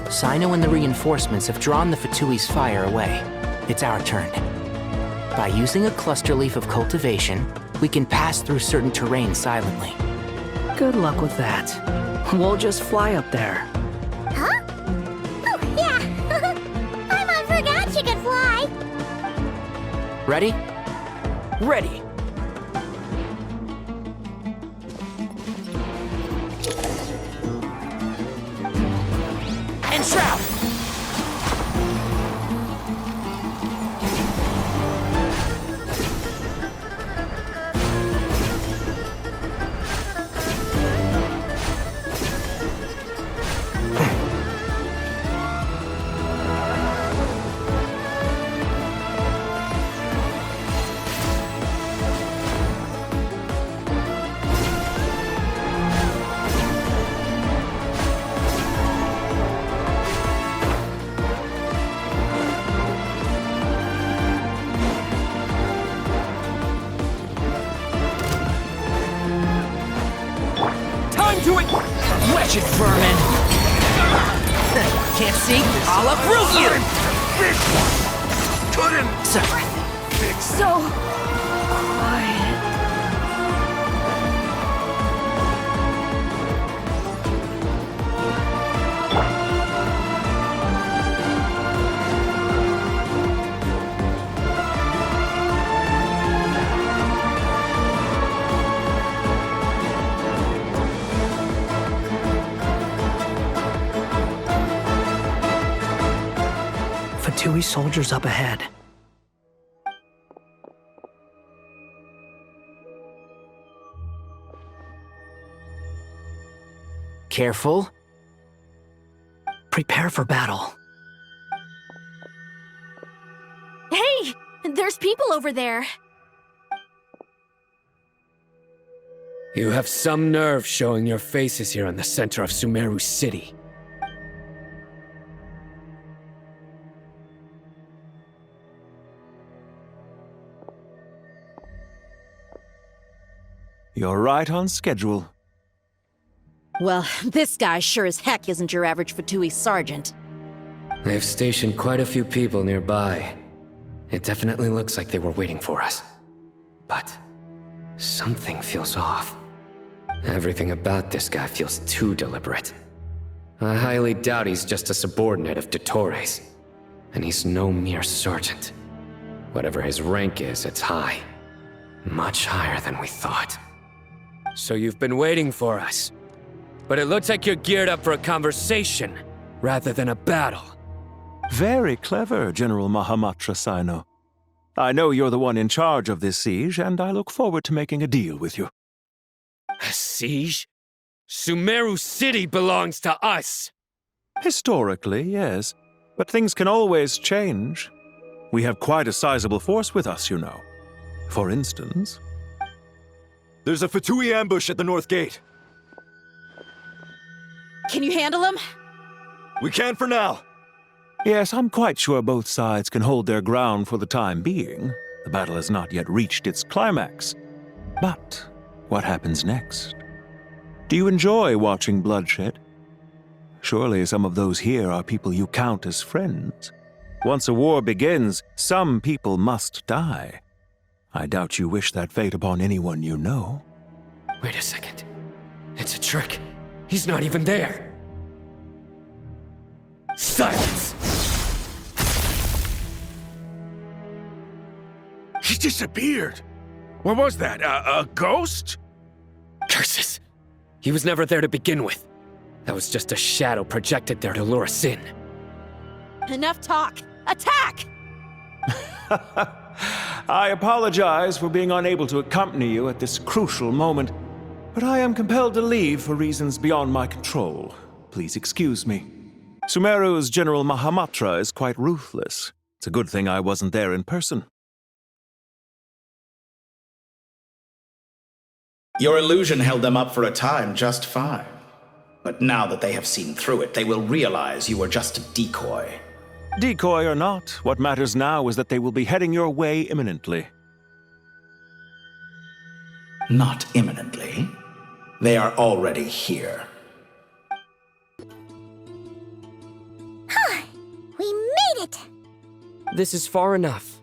Sino and the reinforcements have drawn the Fatui's fire away. It's our turn. By using a cluster leaf of cultivation, we can pass through certain terrain silently. Good luck with that. We'll just fly up there. Huh? Oh, yeah. I forgot you could fly. Ready? Ready! And shroud! To it! Wretched vermin! Can't see? I'll uproot you! This one couldn't fix it. So quiet. Fatui soldiers up ahead. Careful. Prepare for battle. Hey! There's people over there. You have some nerve showing your faces here in the center of Sumeru City. You're right on schedule. Well, this guy sure as heck isn't your average Fatui sergeant. They've stationed quite a few people nearby. It definitely looks like they were waiting for us. But something feels off. Everything about this guy feels too deliberate. I highly doubt he's just a subordinate of Dottores. And he's no mere sergeant. Whatever his rank is, it's high. Much higher than we thought. So you've been waiting for us. But it looks like you're geared up for a conversation, rather than a battle. Very clever, General Mahamatra Sino. I know you're the one in charge of this siege, and I look forward to making a deal with you. A siege? Sumeru City belongs to us! Historically, yes. But things can always change. We have quite a sizable force with us, you know. For instance... There's a Fatui ambush at the north gate. Can you handle him? We can for now. Yes, I'm quite sure both sides can hold their ground for the time being. The battle has not yet reached its climax. But what happens next? Do you enjoy watching bloodshed? Surely some of those here are people you count as friends. Once a war begins, some people must die. I doubt you wish that fate upon anyone you know. Wait a second. It's a trick. He's not even there. Silence! He disappeared. What was that? A ghost? Curses! He was never there to begin with. That was just a shadow projected there to lure us in. Enough talk! Attack! I apologize for being unable to accompany you at this crucial moment, but I am compelled to leave for reasons beyond my control. Please excuse me. Sumeru's General Mahamatra is quite ruthless. It's a good thing I wasn't there in person. Your illusion held them up for a time just fine. But now that they have seen through it, they will realize you were just a decoy. Decoy or not, what matters now is that they will be heading your way imminently. Not imminently. They are already here. made it! This is far enough.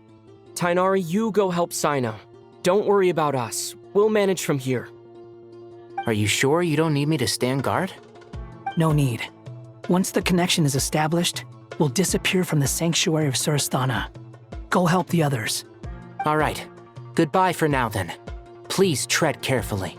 Tainari, you go help Sino. Don't worry about us. We'll manage from here. Are you sure you don't need me to stand guard? No need. Once the connection is established, we'll disappear from the sanctuary of Surasthana. Go help the others. All right. Goodbye for now, then. Please tread carefully.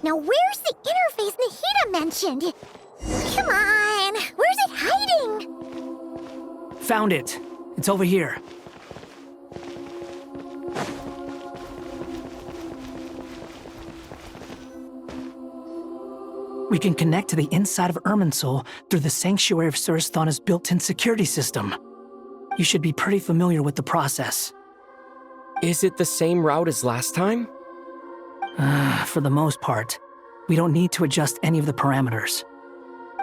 Now where's the interface Nahida mentioned? Come on, where's it hiding? Found it. It's over here. We can connect to the inside of Irminsul through the Sanctuary of Surasthana's built-in security system. You should be pretty familiar with the process. Is it the same route as last time? For the most part, we don't need to adjust any of the parameters.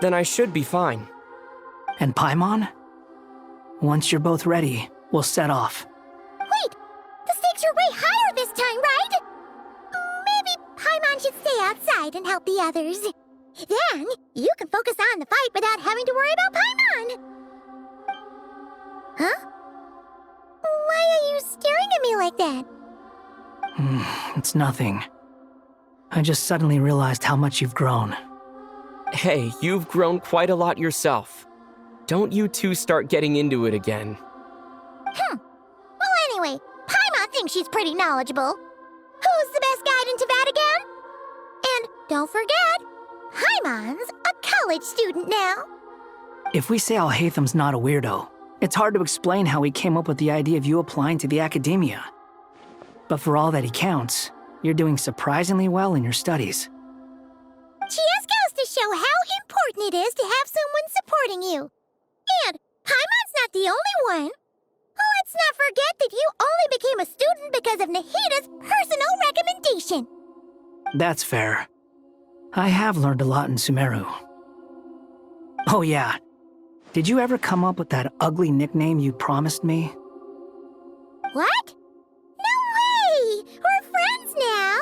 Then I should be fine. And Paimon? Once you're both ready, we'll set off. Wait! The stakes are way higher this time, right? Maybe Paimon should stay outside and help the others. Then, you can focus on the fight without having to worry about Paimon! Huh? Why are you staring at me like that? It's nothing. I just suddenly realized how much you've grown. Hey, you've grown quite a lot yourself. Don't you two start getting into it again. Well, anyway, Paimon thinks she's pretty knowledgeable. Who's the best guide in Teyvat again? And don't forget, Paimon's a college student now. If we say Alhatham's not a weirdo, it's hard to explain how he came up with the idea of you applying to the academia. But for all that he counts, you're doing surprisingly well in your studies. Just goes to show how important it is to have someone supporting you. And Paimon's not the only one. Let's not forget that you only became a student because of Nahida's personal recommendation. That's fair. I have learned a lot in Sumeru. Oh yeah, did you ever come up with that ugly nickname you promised me? What? No way! We're friends now!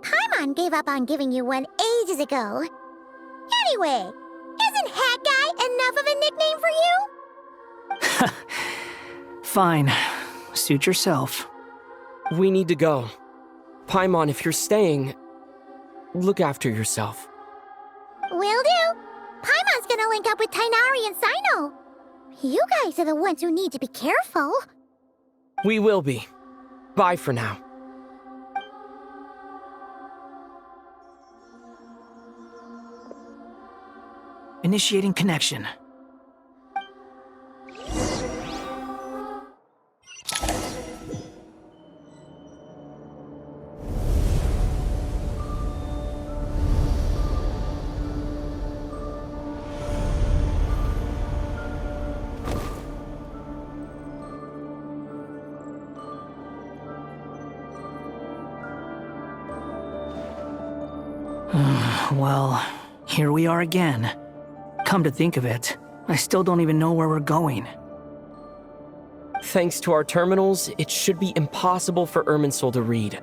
Paimon gave up on giving you one ages ago. Anyway, isn't Hat Guy enough of a nickname for you? Fine. Suit yourself. We need to go. Paimon, if you're staying, look after yourself. Will do. Paimon's gonna link up with Tainari and Sino. You guys are the ones who need to be careful. We will be. Bye for now. Initiating connection. Well, here we are again. Come to think of it, I still don't even know where we're going. Thanks to our terminals, it should be impossible for Irminsul to read.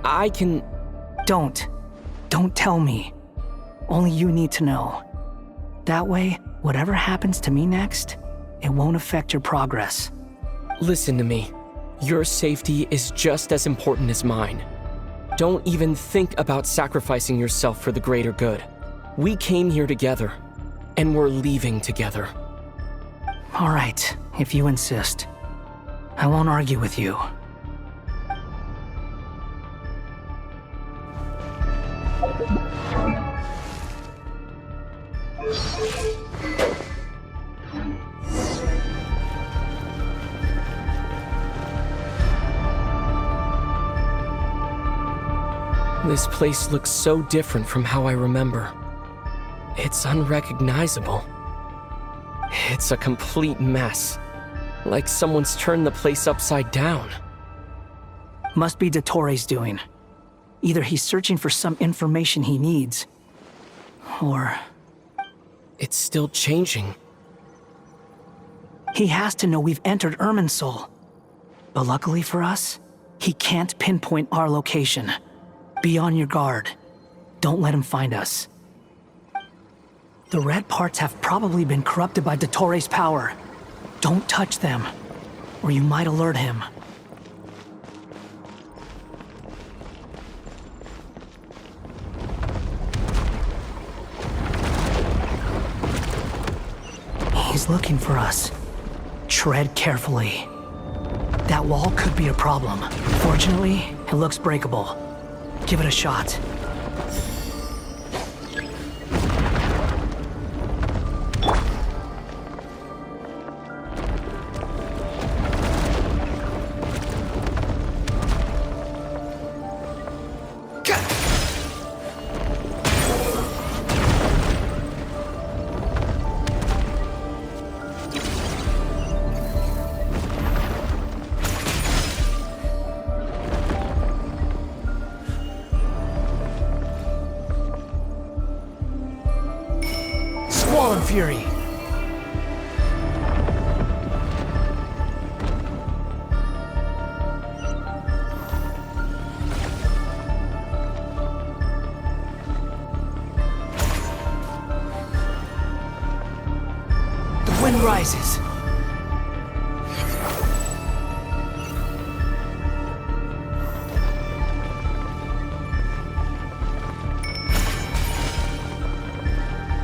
I can... Don't tell me. Only you need to know. That way, whatever happens to me next, it won't affect your progress. Listen to me. Your safety is just as important as mine. Don't even think about sacrificing yourself for the greater good. We came here together, and we're leaving together. All right, if you insist. I won't argue with you. This place looks so different from how I remember. It's unrecognizable. It's a complete mess. Like someone's turned the place upside down. Must be Dottoro's doing. Either he's searching for some information he needs, or... It's still changing. He has to know we've entered Irminsul. But luckily for us, He can't pinpoint our location. Be on your guard. Don't let him find us. The red parts have probably been corrupted by Dottoro's power. Don't touch them, or you might alert him. He's looking for us. Tread carefully. That wall could be a problem. Fortunately, it looks breakable. Give it a shot. Fury. The wind rises.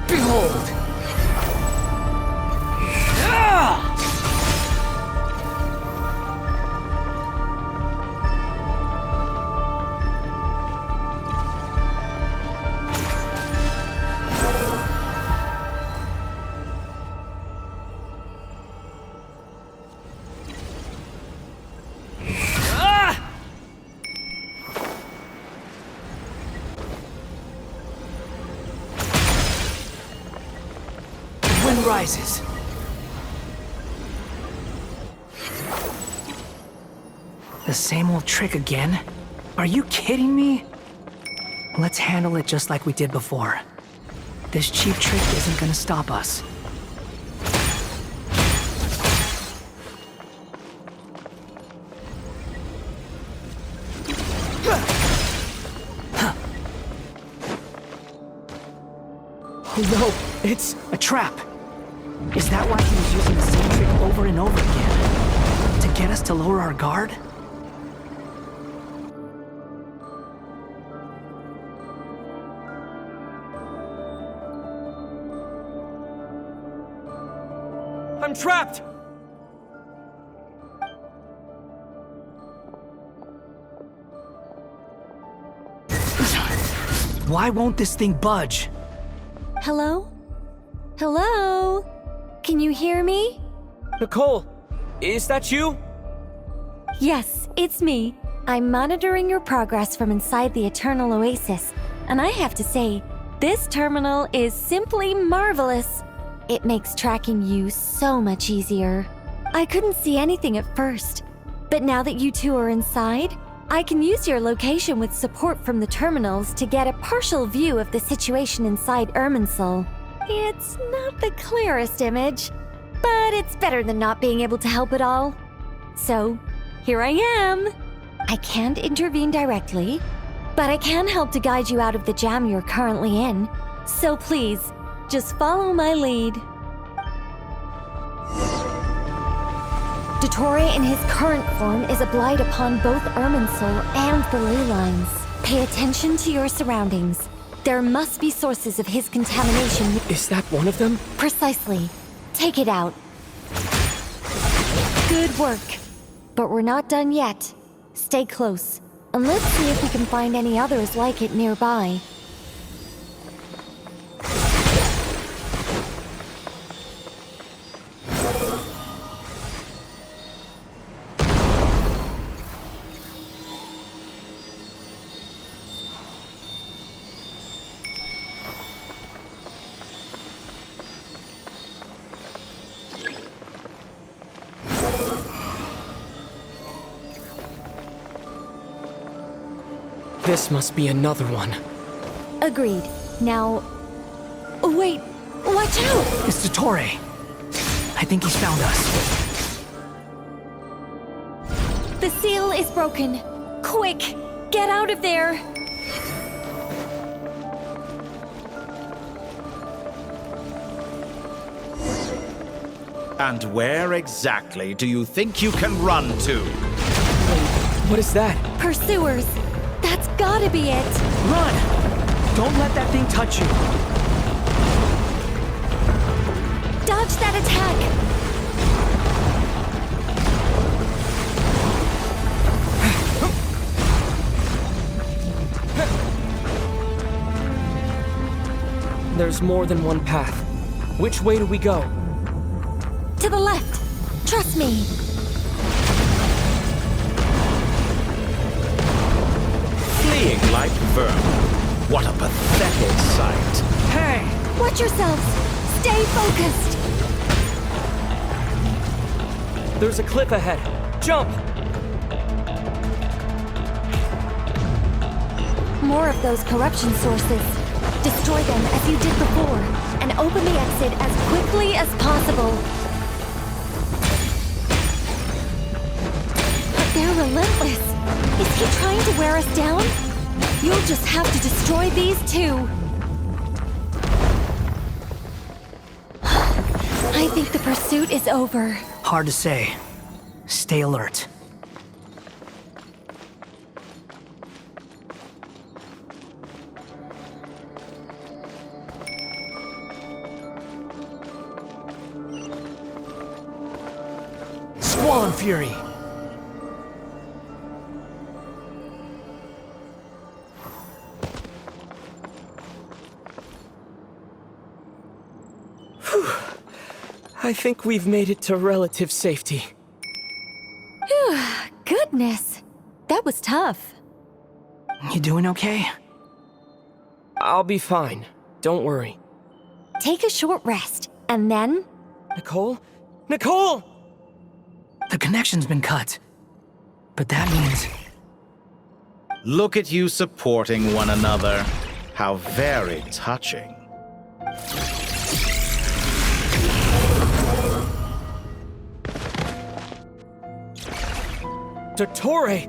Behold! Rises. The same old trick again? Are you kidding me? Let's handle it just like we did before. This cheap trick isn't gonna stop us. Oh no, it's a trap. Is that why he was using the same trick over and over again? To get us to lower our guard? I'm trapped! Why won't this thing budge? Hello? Hello? Can you hear me? Nicole, is that you? Yes, it's me. I'm monitoring your progress from inside the Eternal Oasis, and I have to say, this terminal is simply marvelous. It makes tracking you so much easier. I couldn't see anything at first, but now that you two are inside, I can use your location with support from the terminals to get a partial view of the situation inside Irminsul. It's not the clearest image, but it's better than not being able to help at all. So, here I am. I can't intervene directly, but I can help to guide you out of the jam you're currently in. So please, just follow my lead. Dottore in his current form is a blight upon both Irminsul and the ley lines. Pay attention to your surroundings. There must be sources of his contamination. Is that one of them? Precisely. Take it out. Good work. But we're not done yet. Stay close, and let's see if we can find any others like it nearby. This must be another one. Agreed. Now... Oh, wait! Watch out! It's Dottore. I think he's found us. The seal is broken. Quick, get out of there! And where exactly do you think you can run to? What is that? Pursuers! That's gotta be it! Run! Don't let that thing touch you. Dodge that attack! There's more than one path. Which way do we go? To the left! Trust me! Fleeing like vermin. What a pathetic sight. Hey! Watch yourselves! Stay focused! There's a cliff ahead. Jump! More of those corruption sources. Destroy them as you did before, and open the exit as quickly as possible. But they're relentless. Is he trying to wear us down? You'll just have to destroy these too. I think the pursuit is over. Hard to say. Stay alert. Squall and Fury! I think we've made it to relative safety. Goodness, that was tough. You doing okay? I'll be fine. Don't worry. Take a short rest, and then... Nicole? Nicole! The connection's been cut. But that means... Look at you supporting one another. How very touching. Dottore!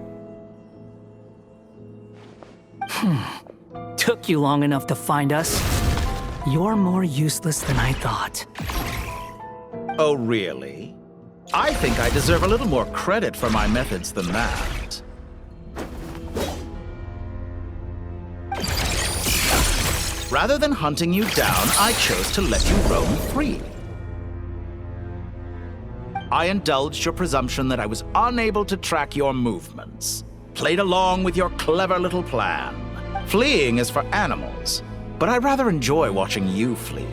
Took you long enough to find us. You're more useless than I thought. Oh, really? I think I deserve a little more credit for my methods than that. Rather than hunting you down, I chose to let you roam free. I indulged your presumption that I was unable to track your movements. Played along with your clever little plan. Fleeing is for animals, but I rather enjoy watching you flee.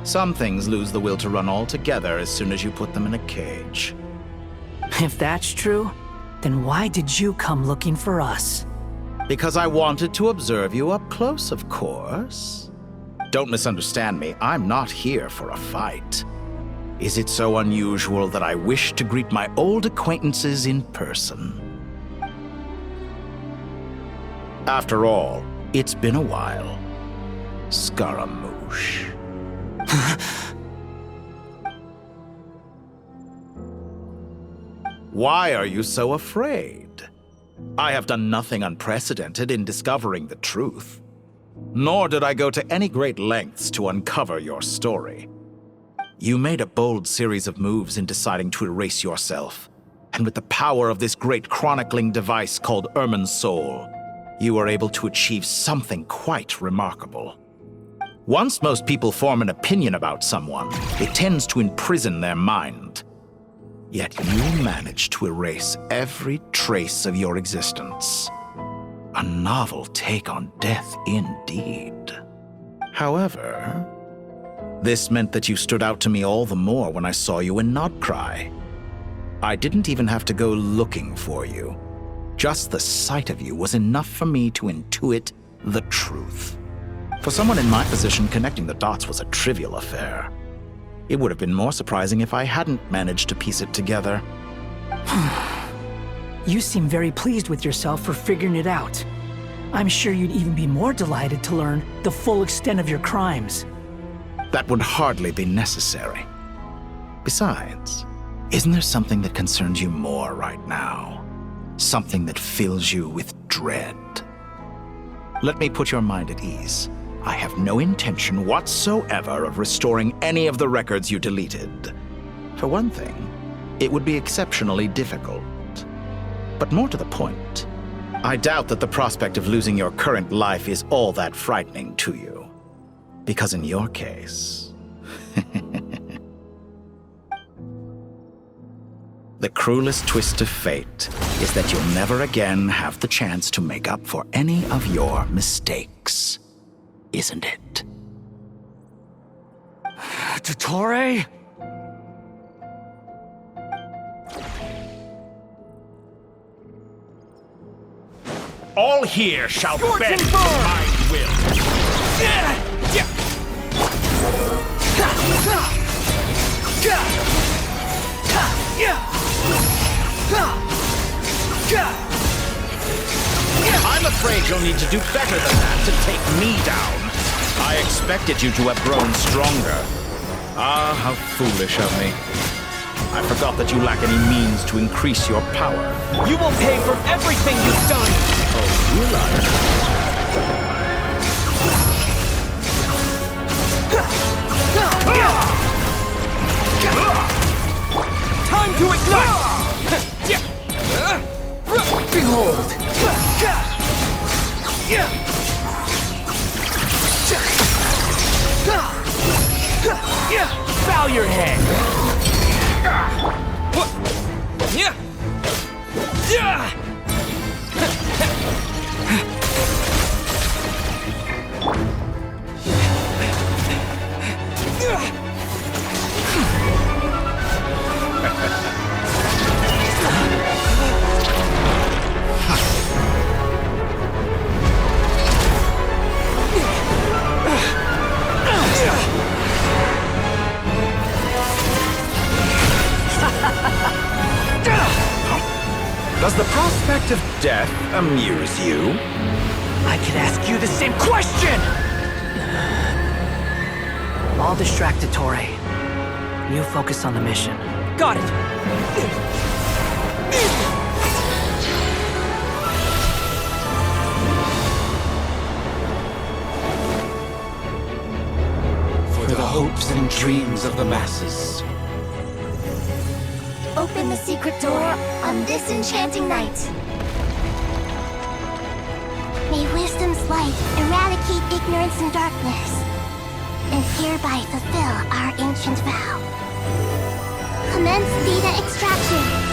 Some things lose the will to run altogether as soon as you put them in a cage. If that's true, then why did you come looking for us? Because I wanted to observe you up close, of course. Don't misunderstand me, I'm not here for a fight. Is it so unusual that I wish to greet my old acquaintances in person? After all, it's been a while. Scaramouche. Why are you so afraid? I have done nothing unprecedented in discovering the truth. Nor did I go to any great lengths to uncover your story. You made a bold series of moves in deciding to erase yourself. And with the power of this great chronicling device called Irmin's Soul, you were able to achieve something quite remarkable. Once most people form an opinion about someone, it tends to imprison their mind. Yet you managed to erase every trace of your existence. A novel take on death indeed. However, this meant that you stood out to me all the more when I saw you in Nodcry. I didn't even have to go looking for you. Just the sight of you was enough for me to intuit the truth. For someone in my position, connecting the dots was a trivial affair. It would have been more surprising if I hadn't managed to piece it together. You seem very pleased with yourself for figuring it out. I'm sure you'd even be more delighted to learn the full extent of your crimes. That would hardly be necessary. Besides, Isn't there something that concerns you more right now? Something that fills you with dread? Let me put your mind at ease. I have no intention whatsoever of restoring any of the records you deleted. For one thing, it would be exceptionally difficult. But more to the point, I doubt that the prospect of losing your current life is all that frightening to you. Because in your case... the cruelest twist of fate is that you'll never again have the chance to make up for any of your mistakes. Isn't it? Dottore? All here shall bend to my will. I'm afraid you'll need to do better than that to take me down. I expected you to have grown stronger. Ah, how foolish of me. I forgot that you lack any means to increase your power. You will pay for everything you've done! Oh, you liar. Time to ignite! Behold! Bow your head! Does the prospect of death amuse you? I could ask you the same question! I'll distract Dottore. You focus on the mission. Got it! For the hopes and dreams of the masses. Open the secret door on this enchanting night. May wisdom's light eradicate ignorance and darkness, and hereby fulfill our ancient vow. Commence data extraction.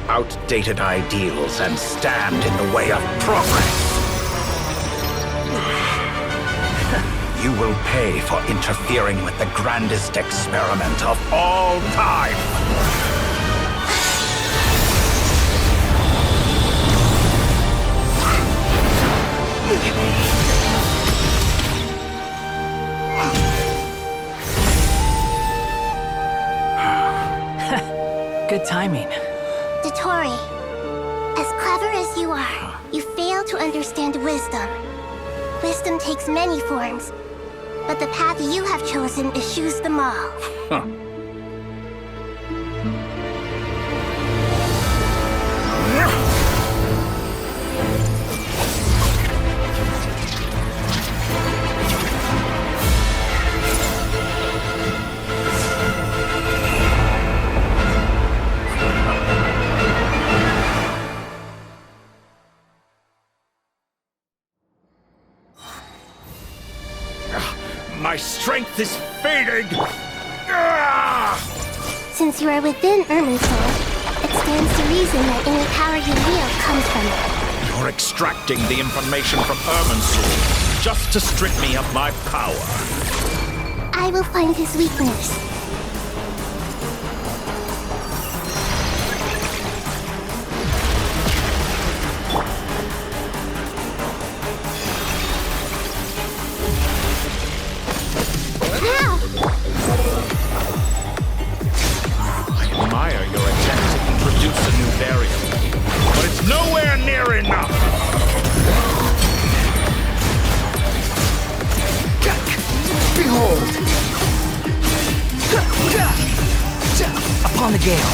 Outdated ideals and stand in the way of progress. You will pay for interfering with the grandest experiment of all time. Good timing. Dottore, as clever as you are, you fail to understand wisdom. Wisdom takes many forms, but the path you have chosen eschews them all. Huh. My strength is fading! Since you are within Irminsul, it stands to reason that any power you wield comes from it. You're extracting the information from Irminsul. just to strip me of my power. I will find his weakness. I admire your attempt to introduce a new variable, but it's nowhere near enough. Behold! Upon the gale.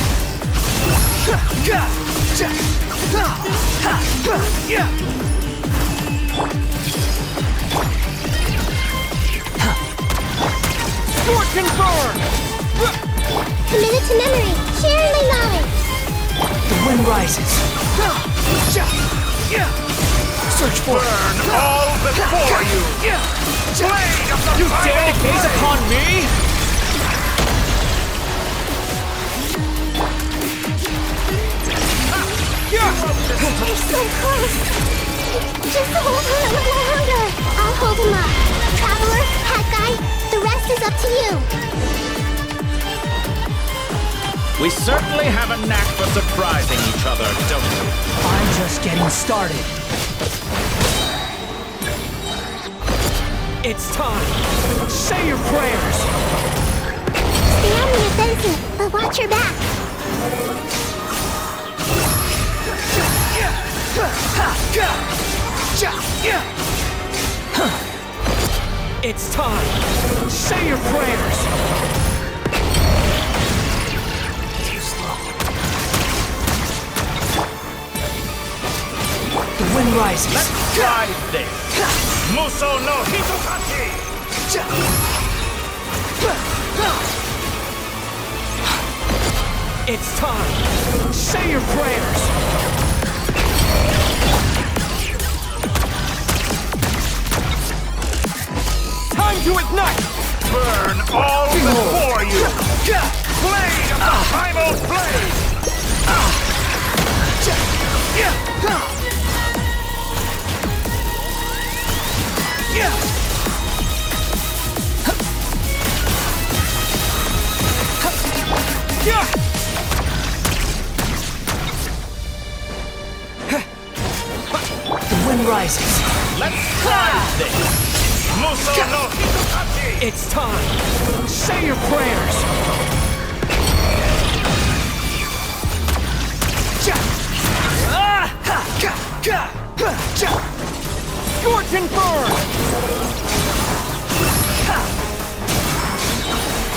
Welkin burn! Committed to memory. Sharing my knowledge. The wind rises. Search for Burn all before you! Blade of the You dare to gaze upon me? You're so close. Just hold on a little longer. I'll hold him up. Traveler, hat guy, the rest is up to you. We certainly have a knack for surprising each other, don't we? I'm just getting started. It's time. Say your prayers. Stay on the offensive, but watch your back. It's time. Say your prayers. Too slow. The wind rises. Let's try this. Muso no Hitokachi! It's time. Say your prayers. Time to ignite! Burn all before you! Blade of the primal blade! The wind rises. Let's try this! Muso no Hitokachi! It's time. Say your prayers. Scorch and burn!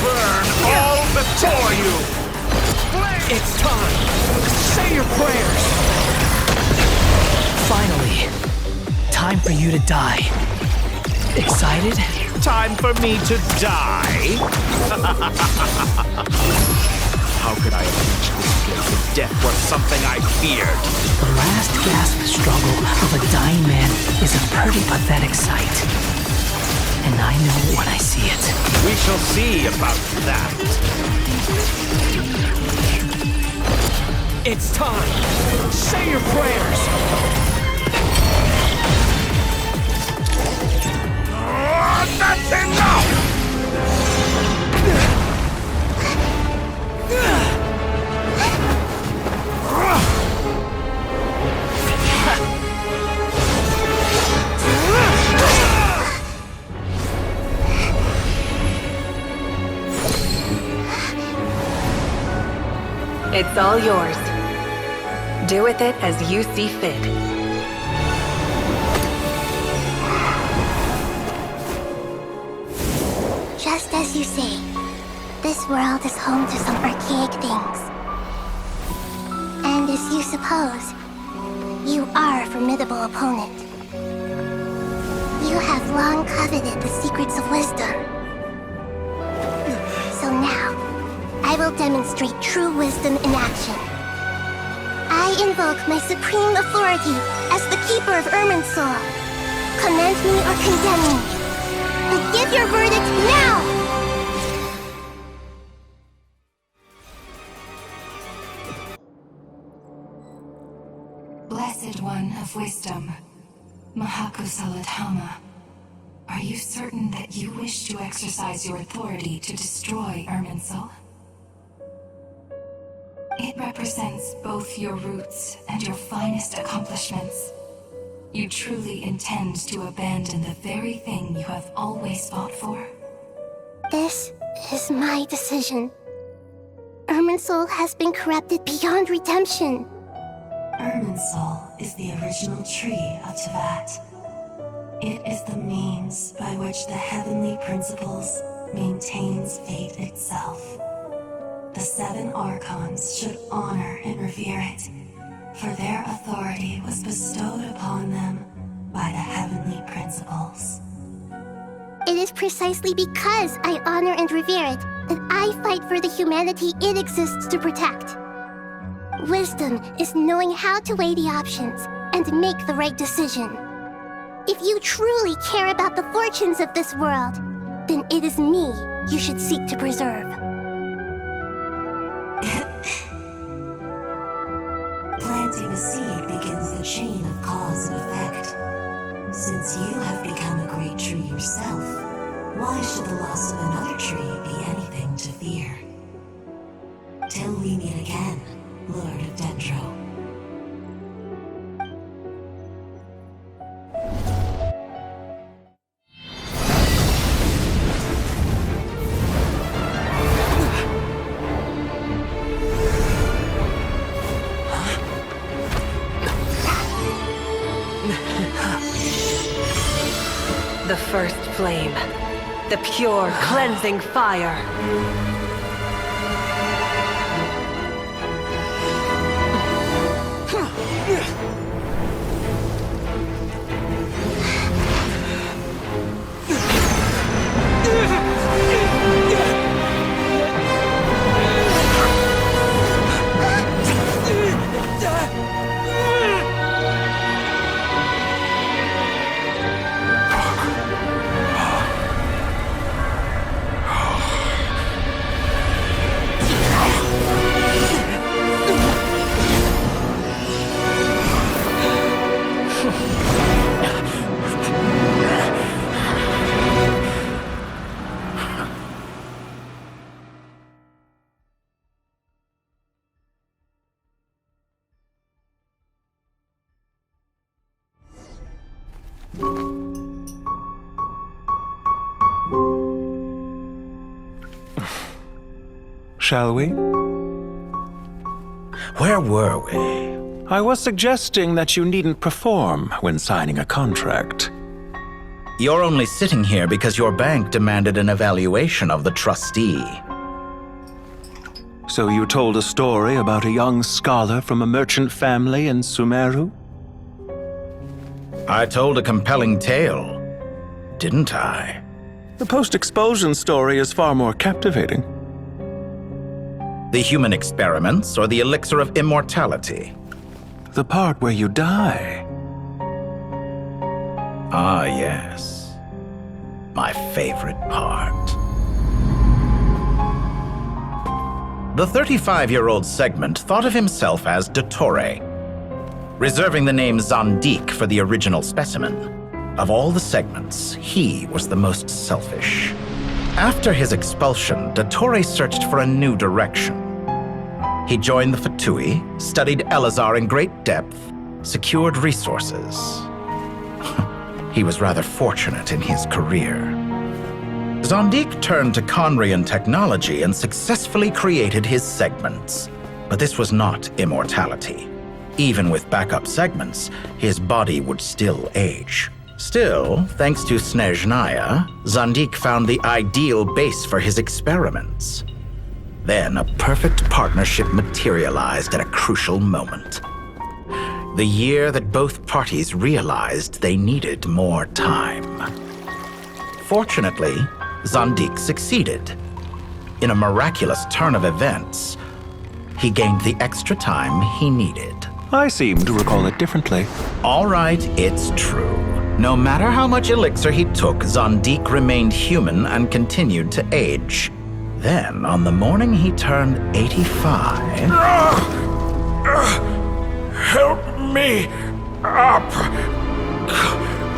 Burn all before you! It's time. Say your prayers. Finally, time for you to die. Excited? Time for me to die? How could I have reached this place if death was something I feared? The last gasp struggle of a dying man is a pretty pathetic sight. And I know when I see it. We shall see about that. It's time. Say your prayers. That's enough! It's all yours. Do with it as you see fit. Just as you say, this world is home to some archaic things. And as you suppose, you are a formidable opponent. You have long coveted the secrets of wisdom. So now, I will demonstrate true wisdom in action. I invoke my supreme authority as the keeper of Irminsul. Commend me or condemn me. But give your verdict now! Blessed One of Wisdom, Mahakusaladhama, Are you certain that you wish to exercise your authority to destroy Irminsul? It represents both your roots and your finest accomplishments. You truly intend to abandon the very thing you have always fought for? This is my decision. Irminsul has been corrupted beyond redemption. Irminsul is the original tree of Tevat. It is the means by which the heavenly principles maintains fate itself. The 7 Archons should honor and revere it, for their authority was bestowed upon them by the heavenly principles. It is precisely because I honor and revere it that I fight for the humanity it exists to protect. Wisdom is knowing how to weigh the options and make the right decision. If you truly care about the fortunes of this world, then it is me you should seek to preserve. Planting a seed begins the chain of cause and effect. Since you have become a great tree yourself, why should the loss of another tree be anything to fear? Till we meet again, Lord of Dendro. The first flame. The pure, cleansing fire. Shall we? Where were we? I was suggesting that you needn't perform when signing a contract. You're only sitting here because your bank demanded an evaluation of the trustee. So you told a story about a young scholar from a merchant family in Sumeru? I told a compelling tale, didn't I? The post-expulsion story is far more captivating. The human experiments or the elixir of immortality? The part where you die. Ah, yes. My favorite part. The 35-year-old Segment thought of himself as Dottore, reserving the name Zandik for the original specimen. Of all the Segments, he was the most selfish. After his expulsion, Dottore searched for a new direction. He joined the Fatui, studied Elazar in great depth, secured resources. He was rather fortunate in his career. Zandik turned to Conrian technology and successfully created his segments. But this was not immortality. Even with backup segments, his body would still age. Still, thanks to Snezhnaya, Zandik found the ideal base for his experiments. Then a perfect partnership materialized at a crucial moment. The year that both parties realized they needed more time. Fortunately, Zandik succeeded. In a miraculous turn of events, he gained the extra time he needed. I seem to recall it differently. All right, it's true. No matter how much elixir he took, Zandik remained human and continued to age. Then, on the morning he turned 85... Help me up!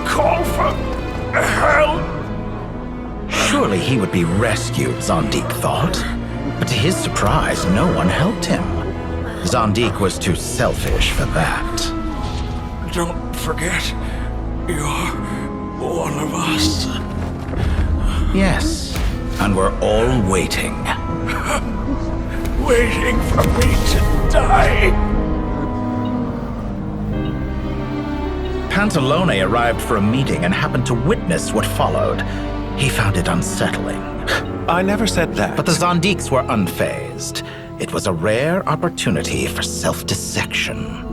Call for Help! Surely he would be rescued, Zondik thought. But to his surprise, no one helped him. Zondik was too selfish for that. Don't forget, you're one of us. Yes, and we're all waiting. Waiting for me to die. Pantalone arrived for a meeting and happened to witness what followed. He found it unsettling. I never said that. But the Zondiks were unfazed. It was a rare opportunity for self-dissection.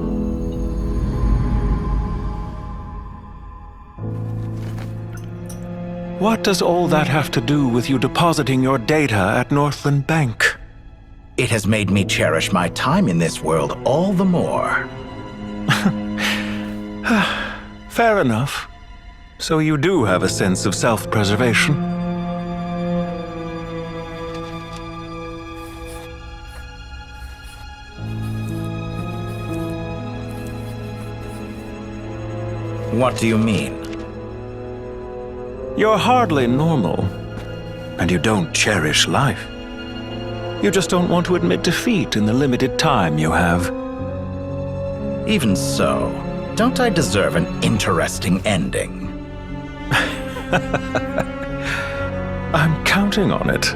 What does all that have to do with you depositing your data at Northland Bank? It has made me cherish my time in this world all the more. Fair enough. So you do have a sense of self-preservation. What do you mean? You're hardly normal, and you don't cherish life. You just don't want to admit defeat in the limited time you have. Even so, don't I deserve an interesting ending? I'm counting on it.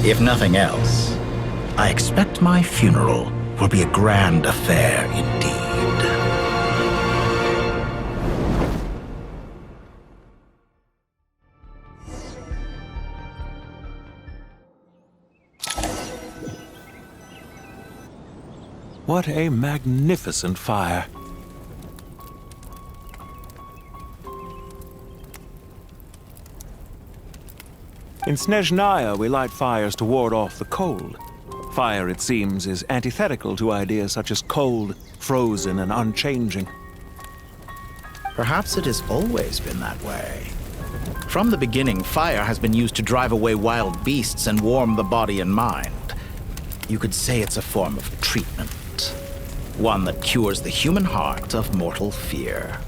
If nothing else, I expect my funeral will be a grand affair indeed. What a magnificent fire. In Snezhnaya, we light fires to ward off the cold. Fire, it seems, is antithetical to ideas such as cold, frozen, and unchanging. Perhaps it has always been that way. From the beginning, fire has been used to drive away wild beasts and warm the body and mind. You could say it's a form of treatment. One that cures the human heart of mortal fear.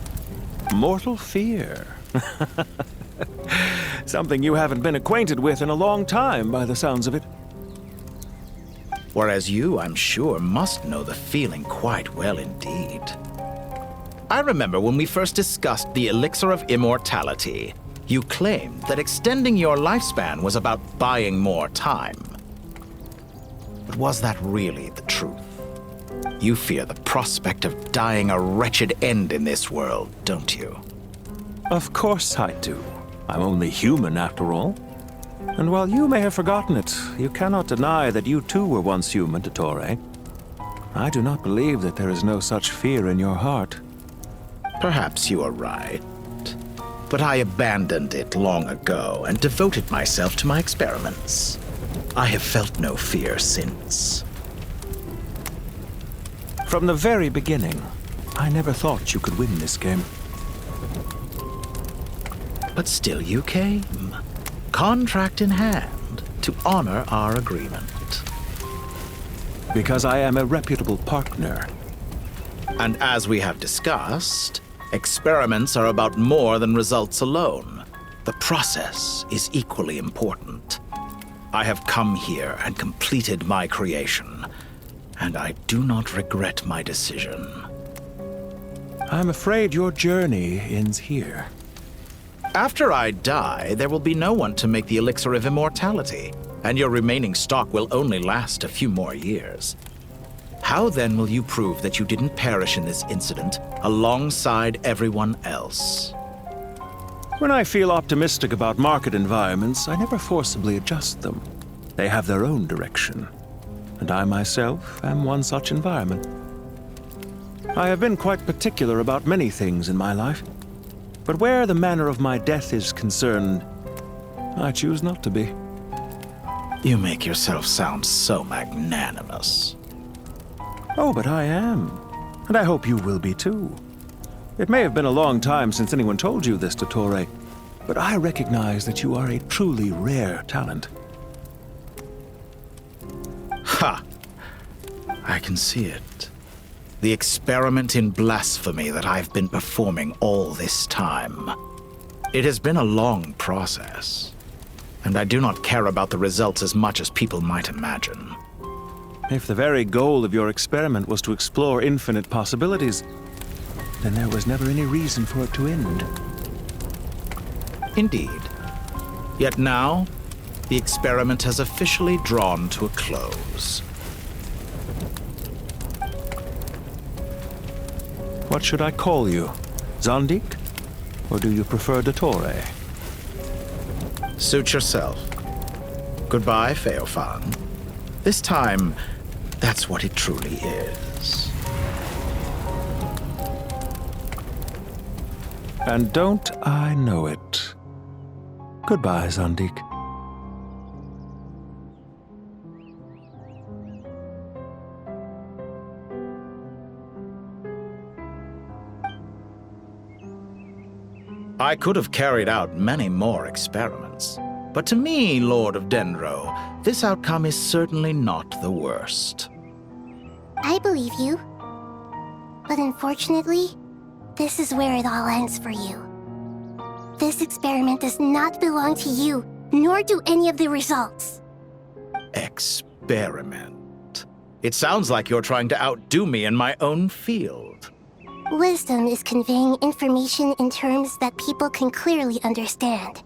Mortal fear? Something you haven't been acquainted with in a long time, by the sounds of it. Whereas you, I'm sure, must know the feeling quite well indeed. I remember when we first discussed the elixir of immortality, you claimed that extending your lifespan was about buying more time. But was that really the truth? You fear the prospect of dying a wretched end in this world, don't you? Of course I do. I'm only human, after all. And while you may have forgotten it, you cannot deny that you too were once human, Dottore. I do not believe that there is no such fear in your heart. Perhaps you are right. But I abandoned it long ago and devoted myself to my experiments. I have felt no fear since. From the very beginning, I never thought you could win this game. But still you came, contract in hand, to honor our agreement. Because I am a reputable partner. And as we have discussed, experiments are about more than results alone. The process is equally important. I have come here and completed my creation, and I do not regret my decision. I'm afraid your journey ends here. After I die, there will be no one to make the elixir of immortality, and your remaining stock will only last a few more years. How then will you prove that you didn't perish in this incident alongside everyone else? When I feel optimistic about market environments, I never forcibly adjust them. They have their own direction, and I myself am one such environment. I have been quite particular about many things in my life. But where the manner of my death is concerned, I choose not to be. You make yourself sound so magnanimous. Oh, but I am. And I hope you will be too. It may have been a long time since anyone told you this, Dottore, but I recognize that you are a truly rare talent. Ha! I can see it. The experiment in blasphemy that I've been performing all this time. It has been a long process, and I do not care about the results as much as people might imagine. If the very goal of your experiment was to explore infinite possibilities, then there was never any reason for it to end. Indeed. Yet now, the experiment has officially drawn to a close. What should I call you? Zondik? Or do you prefer Dottore? Suit yourself. Goodbye, Feofan. This time, that's what it truly is. And don't I know it? Goodbye, Zondik. I could have carried out many more experiments, but to me, Lord of Dendro, this outcome is certainly not the worst. I believe you. But unfortunately, this is where it all ends for you. This experiment does not belong to you, nor do any of the results. Experiment. It sounds like you're trying to outdo me in my own field. Wisdom is conveying information in terms that people can clearly understand.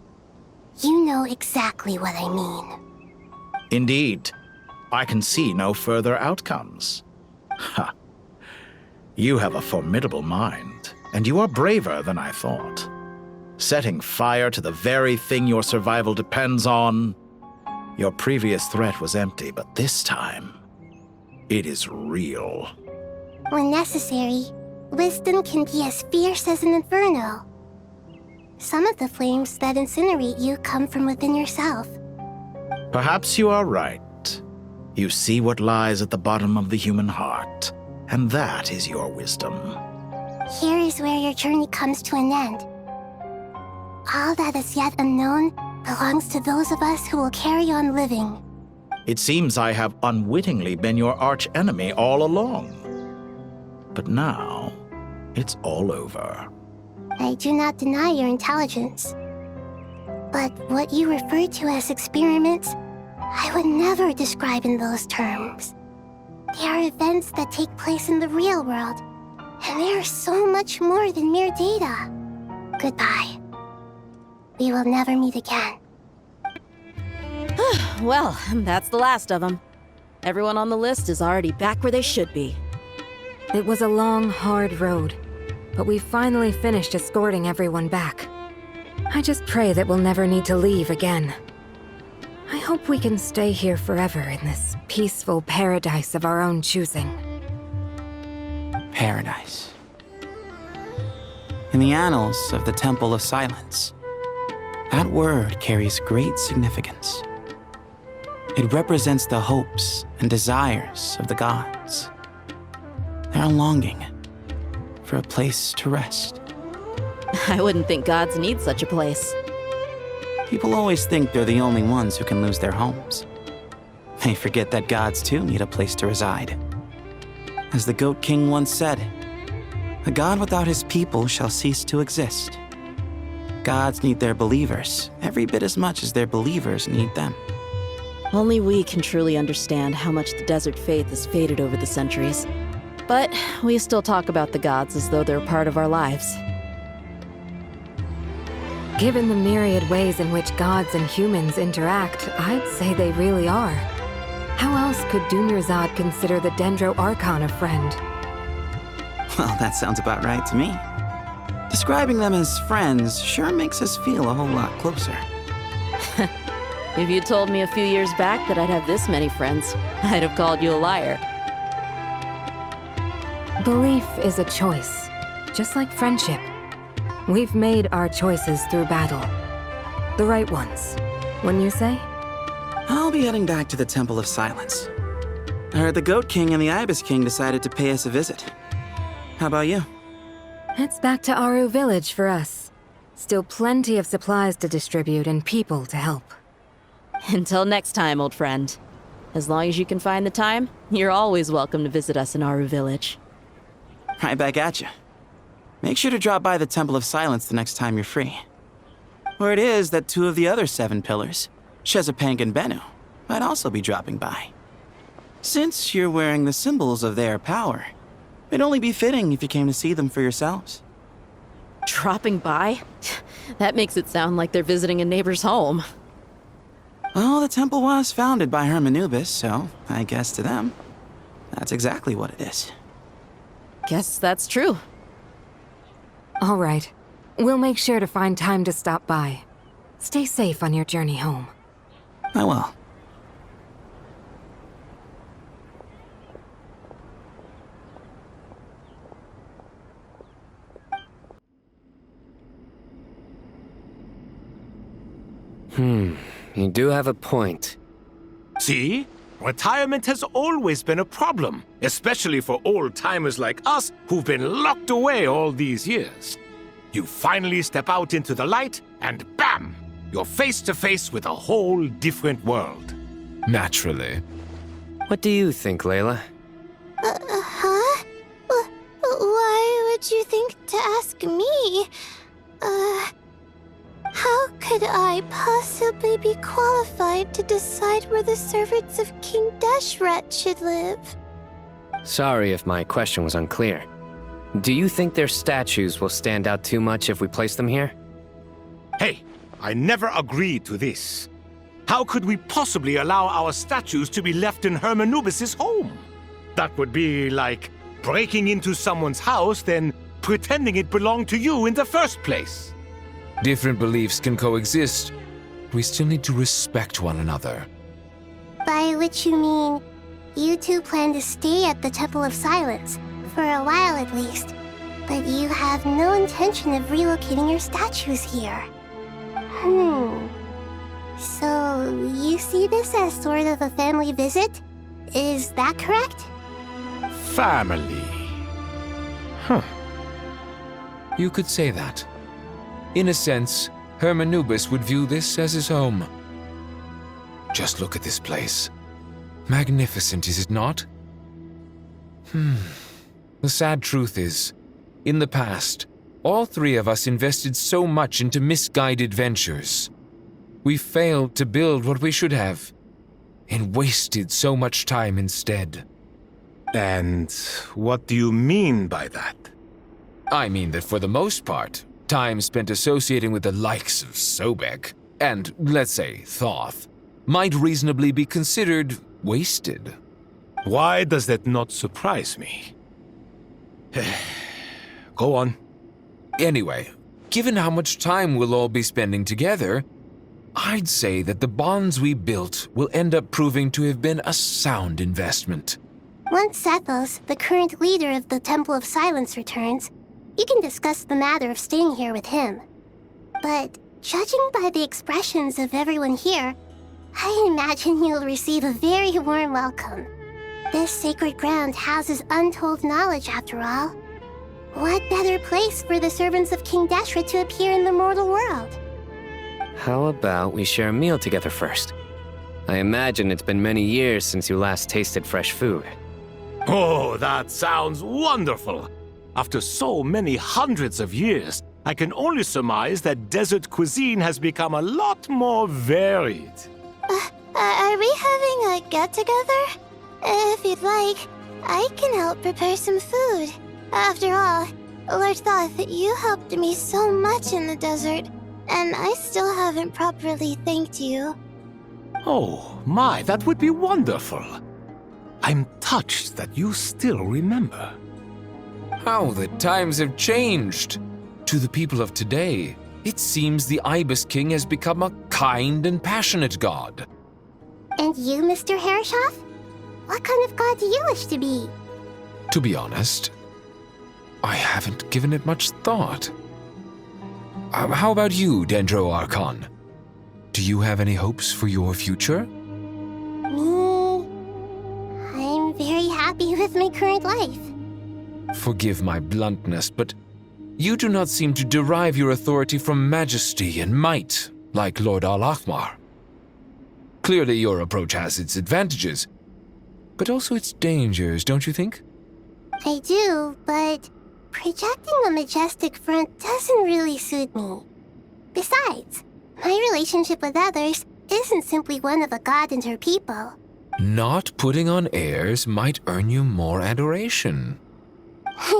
You know exactly what I mean. Indeed. I can see no further outcomes. Ha. You have a formidable mind, and you are braver than I thought. Setting fire to the very thing your survival depends on. Your previous threat was empty, but this time, it is real. When necessary, wisdom can be as fierce as an inferno. Some of the flames that incinerate you come from within yourself. Perhaps you are right. You see what lies at the bottom of the human heart, and that is your wisdom. Here is where your journey comes to an end. All that is yet unknown belongs to those of us who will carry on living. It seems I have unwittingly been your arch-enemy all along. But now, it's all over. I do not deny your intelligence. But what you refer to as experiments, I would never describe in those terms. They are events that take place in the real world, and they are so much more than mere data. Goodbye. We will never meet again. Well, that's the last of them. Everyone on the list is already back where they should be. It was a long, hard road, but we finally finished escorting everyone back. I just pray that we'll never need to leave again. I hope we can stay here forever in this peaceful paradise of our own choosing. Paradise. In the annals of the Temple of Silence, that word carries great significance. It represents the hopes and desires of the gods. Their longing for a place to rest. I wouldn't think gods need such a place. People always think they're the only ones who can lose their homes. They forget that gods too need a place to reside. As the Goat King once said, "A god without his people shall cease to exist." Gods need their believers every bit as much as their believers need them. Only we can truly understand how much the desert faith has faded over the centuries. But we still talk about the gods as though they're part of our lives. Given the myriad ways in which gods and humans interact, I'd say they really are. How else could Dunyarzad consider the Dendro Archon a friend? Well, that sounds about right to me. Describing them as friends sure makes us feel a whole lot closer. If you told me a few years back that I'd have this many friends, I'd have called you a liar. Belief is a choice, just like friendship. We've made our choices through battle. The right ones, wouldn't you say? I'll be heading back to the Temple of Silence. I heard the Goat King and the Ibis King decided to pay us a visit. How about you? It's back to Aru Village for us. Still plenty of supplies to distribute and people to help. Until next time, old friend. As long as you can find the time, you're always welcome to visit us in Aru Village. Right back at you. Make sure to drop by the Temple of Silence the next time you're free. Or it is that 2 of the other 7 pillars, Shezapang and Bennu, might also be dropping by. Since you're wearing the symbols of their power, it'd only be fitting if you came to see them for yourselves. Dropping by? That makes it sound like they're visiting a neighbor's home. Well, the temple was founded by Hermanubis, so I guess to them, that's exactly what it is. Guess that's true. All right. We'll make sure to find time to stop by. Stay safe on your journey home. I will. You do have a point. See? Retirement has always been a problem, especially for old-timers like us who've been locked away all these years. You finally step out into the light, and bam! You're face to face with a whole different world. Naturally. What do you think, Layla? Huh? Why would you think to ask me? How could I possibly be qualified to decide where the servants of King Deshret should live? Sorry if my question was unclear. Do you think their statues will stand out too much if we place them here? Hey, I never agreed to this. How could we possibly allow our statues to be left in Hermanubis' home? That would be like breaking into someone's house, then pretending it belonged to you in the first place. Different beliefs can coexist. We still need to respect one another. By which you mean, you two plan to stay at the Temple of Silence, for a while at least, but you have no intention of relocating your statues here. So, you see this as sort of a family visit? Is that correct? Family. Huh. You could say that. In a sense, Hermanubis would view this as his home. Just look at this place. Magnificent, is it not? The sad truth is, in the past, all 3 of us invested so much into misguided ventures. We failed to build what we should have, and wasted so much time instead. And what do you mean by that? I mean that for the most part, time spent associating with the likes of Sobek, and, let's say, Thoth, might reasonably be considered wasted. Why does that not surprise me? Go on. Anyway, given how much time we'll all be spending together, I'd say that the bonds we built will end up proving to have been a sound investment. Once Sethos, the current leader of the Temple of Silence, returns, you can discuss the matter of staying here with him. But judging by the expressions of everyone here, I imagine you'll receive a very warm welcome. This sacred ground houses untold knowledge, after all. What better place for the servants of King Deshret to appear in the mortal world? How about we share a meal together first? I imagine it's been many years since you last tasted fresh food. Oh, that sounds wonderful! After so many hundreds of years, I can only surmise that desert cuisine has become a lot more varied. Are we having a get-together? If you'd like, I can help prepare some food. After all, Lord Thoth, you helped me so much in the desert, and I still haven't properly thanked you. Oh, my, that would be wonderful. I'm touched that you still remember. How the times have changed! To the people of today, it seems the Ibis King has become a kind and passionate god. And you, Mr. Herreshoff? What kind of god do you wish to be? To be honest, I haven't given it much thought. How about you, Dendro Archon? Do you have any hopes for your future? Me? I'm very happy with my current life. Forgive my bluntness, but You do not seem to derive your authority from majesty and might, like Lord Al-Ahmar. Clearly your approach has its advantages, but also its dangers, don't you think? I do, but projecting a majestic front doesn't really suit me. Besides, my relationship with others isn't simply one of a god and her people. Not putting on airs might earn you more adoration.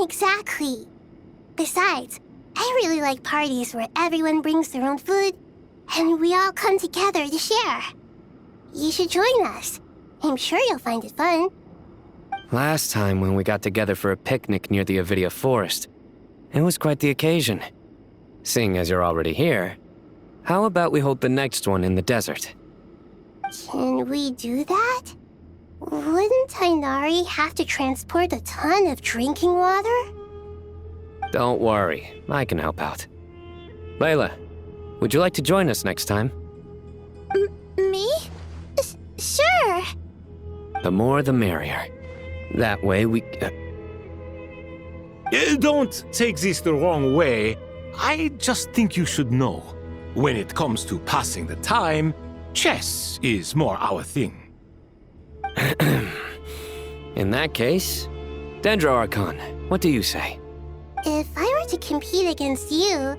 Exactly. Besides, I really like parties where everyone brings their own food and we all come together to share. You should join us. I'm sure you'll find it fun. Last time when we got together for a picnic near the Avidia Forest, it was quite the occasion. Seeing as you're already here, how about we hold the next one in the desert? Can we do that? Wouldn't Tainari have to transport a ton of drinking water? Don't worry, I can help out. Layla, would you like to join us next time? Me? Sure. The more the merrier. That way we... Don't take this the wrong way. I just think you should know. When it comes to passing the time, chess is more our thing. In that case, Dendro Archon, what do you say? If I were to compete against you,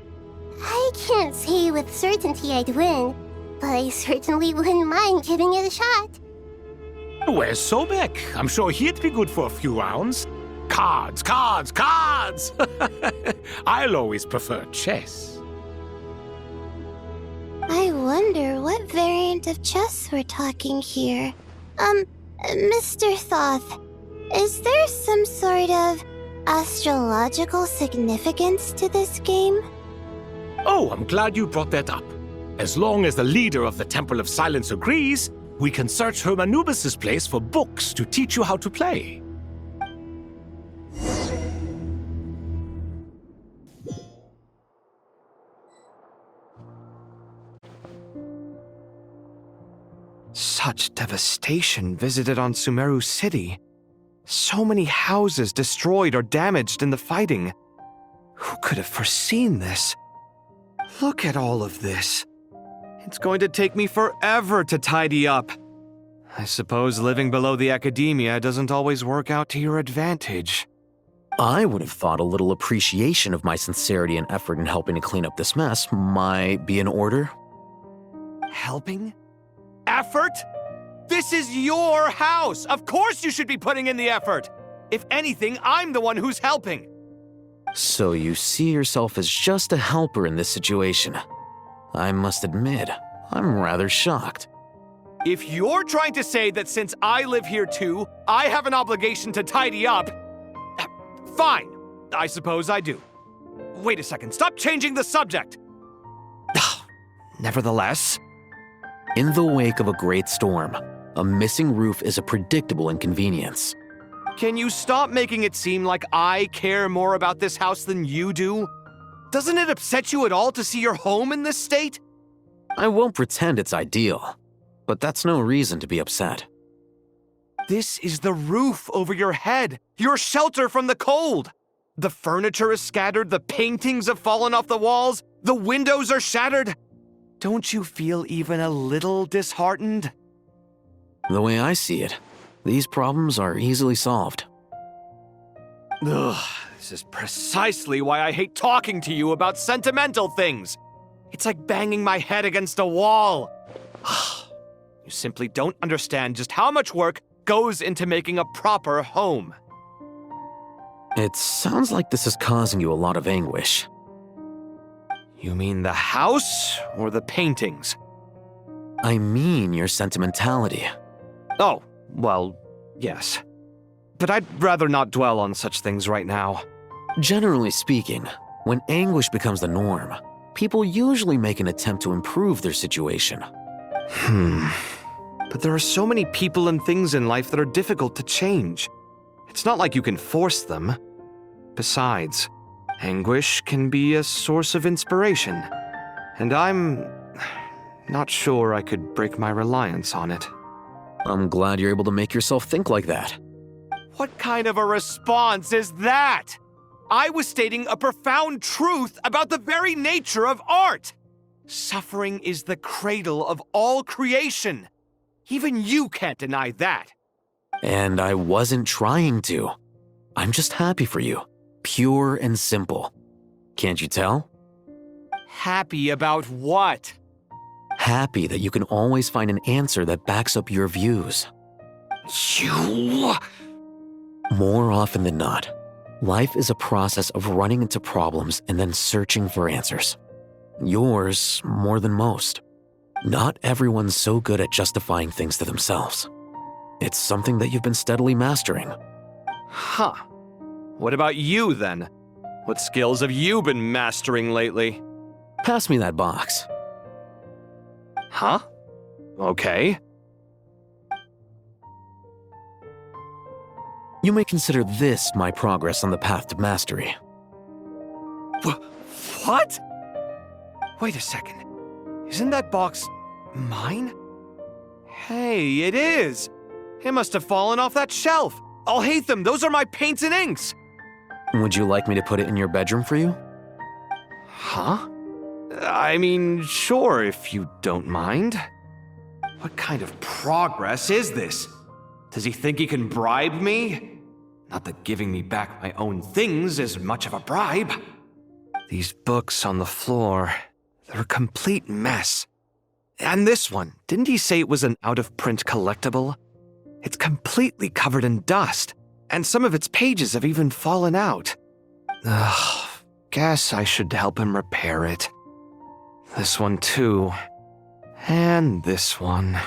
I can't say with certainty I'd win, but I certainly wouldn't mind giving it a shot. Where's Sobek? I'm sure he'd be good for a few rounds. Cards, cards, cards! I'll always prefer chess. I wonder what variant of chess we're talking here. Mr. Thoth, is there some sort of astrological significance to this game? Oh, I'm glad you brought that up. As long as the leader of the Temple of Silence agrees, we can search Hermanubis' place for books to teach you how to play. Such devastation visited on Sumeru City. So many houses destroyed or damaged in the fighting. Who could have foreseen this? Look at all of this. It's going to take me forever to tidy up. I suppose living below the academia doesn't always work out to your advantage. I would have thought a little appreciation of my sincerity and effort in helping to clean up this mess might be in order. Helping? Effort? This is your house! Of course you should be putting in the effort! If anything, I'm the one who's helping! So you see yourself as just a helper in this situation. I must admit, I'm rather shocked. If you're trying to say that since I live here too, I have an obligation to tidy up, fine, I suppose I do. Wait a second, stop changing the subject! Nevertheless... In the wake of a great storm, a missing roof is a predictable inconvenience. Can you stop making it seem like I care more about this house than you do? Doesn't it upset you at all to see your home in this state? I won't pretend it's ideal, but that's no reason to be upset. This is the roof over your head, your shelter from the cold. The furniture is scattered, the paintings have fallen off the walls, the windows are shattered. Don't you feel even a little disheartened? The way I see it, these problems are easily solved. Ugh, this is precisely why I hate talking to you about sentimental things. It's like banging my head against a wall. You simply don't understand just how much work goes into making a proper home. It sounds like this is causing you a lot of anguish. You mean the house or the paintings? I mean your sentimentality. Oh, well, yes. But I'd rather not dwell on such things right now. Generally speaking, when anguish becomes the norm, people usually make an attempt to improve their situation. But there are so many people and things in life that are difficult to change. It's not like you can force them. Besides, anguish can be a source of inspiration, and I'm not sure I could break my reliance on it. I'm glad you're able to make yourself think like that. What kind of a response is that? I was stating a profound truth about the very nature of art. Suffering is the cradle of all creation. Even you can't deny that. And I wasn't trying to. I'm just happy for you. Pure and simple. Can't you tell? Happy about what? Happy that you can always find an answer that backs up your views. You... More often than not, life is a process of running into problems and then searching for answers. Yours more than most. Not everyone's so good at justifying things to themselves. It's something that you've been steadily mastering. Huh. What about you, then? What skills have you been mastering lately? Pass me that box. Huh? Okay. You may consider this my progress on the path to mastery. What? Wait a second. Isn't that box mine? Hey, it is. It must have fallen off that shelf. I'll hate them. Those are my paints and inks. Would you like me to put it in your bedroom for you? Huh? I mean, sure, if you don't mind. What kind of progress is this? Does he think he can bribe me? Not that giving me back my own things is much of a bribe. These books on the floor, they're a complete mess. And this one, didn't he say it was an out-of-print collectible? It's completely covered in dust, and some of its pages have even fallen out. Ugh, guess I should help him repair it. This one too. And this one.